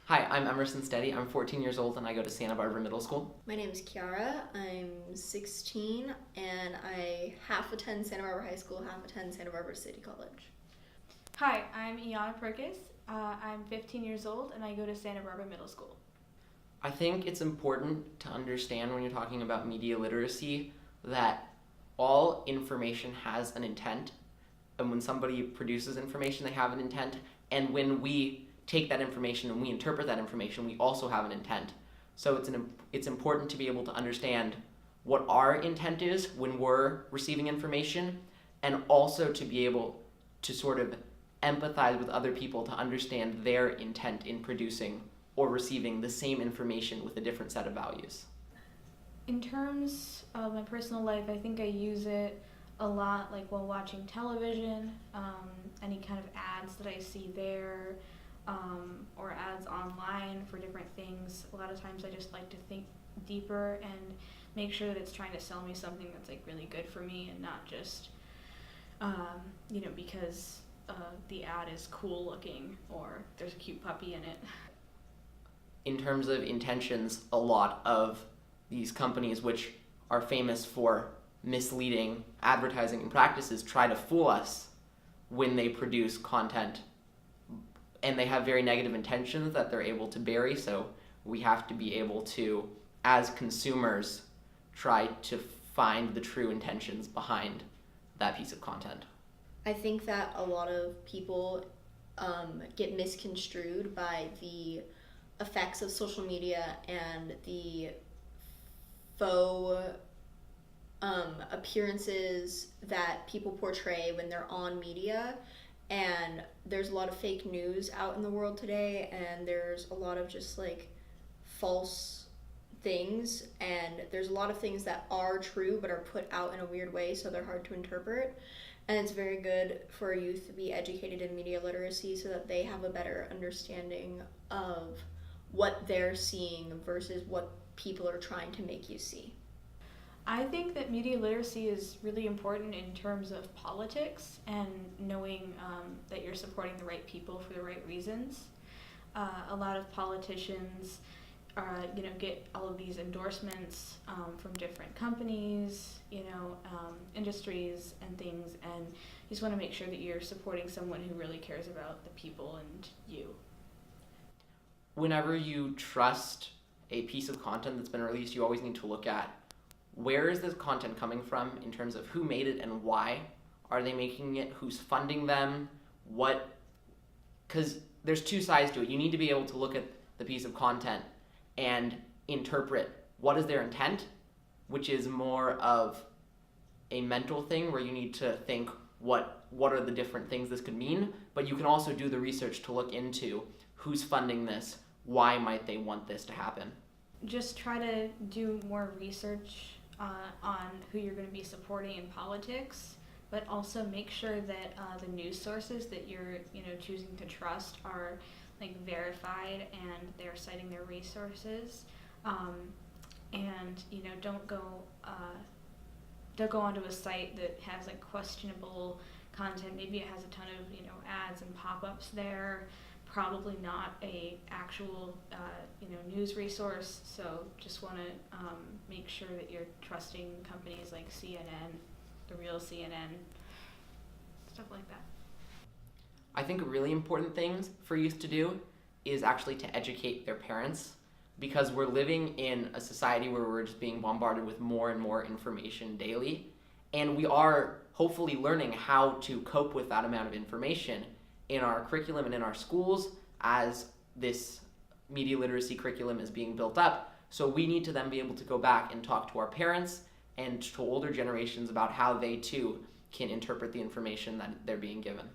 Hi, I'm Emerson Steady. I'm 14 years old and I go to Santa Barbara Middle School. My name is Kiara. I'm 16 and I half attend Santa Barbara High School, half attend Santa Barbara City College. Hi, I'm Iana Perkis. I'm 15 years old and I go to Santa Barbara Middle School. I think it's important to understand when you're talking about media literacy that all information has an intent, and when somebody produces information, they have an intent, and when we take that information and we interpret that information, we also have an intent. So it's important to be able to understand what our intent is when we're receiving information, and also to be able to sort of empathize with other people to understand their intent in producing or receiving the same information with a different set of values. In terms of my personal life, I think I use it a lot, like while watching television, any kind of ads that I see there, or ads online for different things. A lot of times I just like to think deeper and make sure that it's trying to sell me something that's like really good for me and not just, because the ad is cool looking or there's a cute puppy in it. In terms of intentions, a lot of these companies, which are famous for misleading advertising and practices, try to fool us when they produce content, and they have very negative intentions that they're able to bury. So we have to be able to, as consumers, try to find the true intentions behind that piece of content. I think that a lot of people get misconstrued by the effects of social media and the faux appearances that people portray when they're on media. And there's a lot of fake news out in the world today, and there's a lot of just like false things, and there's a lot of things that are true but are put out in a weird way, so they're hard to interpret. And it's very good for youth to be educated in media literacy so that they have a better understanding of what they're seeing versus what people are trying to make you see. I think that media literacy is really important in terms of politics and knowing that you're supporting the right people for the right reasons. A lot of politicians get all of these endorsements from different companies, industries and things, and you just want to make sure that you're supporting someone who really cares about the people and you. Whenever you trust a piece of content that's been released, you always need to look at where is this content coming from in terms of who made it and why are they making it, who's funding them, because there's two sides to it. You need to be able to look at the piece of content and interpret what is their intent, which is more of a mental thing where you need to think what are the different things this could mean, but you can also do the research to look into who's funding this, why might they want this to happen. Just try to do more research on who you're going to be supporting in politics, but also make sure that the news sources that you're choosing to trust are like verified and they're citing their resources, and don't go onto a site that has like questionable content. Maybe it has a ton of ads and pop-ups there. Probably not a actual news resource, so just want to make sure that you're trusting companies like CNN, the real CNN, stuff like that. I think a really important thing for youth to do is actually to educate their parents, because we're living in a society where we're just being bombarded with more and more information daily, and we are hopefully learning how to cope with that amount of information in our curriculum and in our schools as this media literacy curriculum is being built up. So we need to then be able to go back and talk to our parents and to older generations about how they too can interpret the information that they're being given.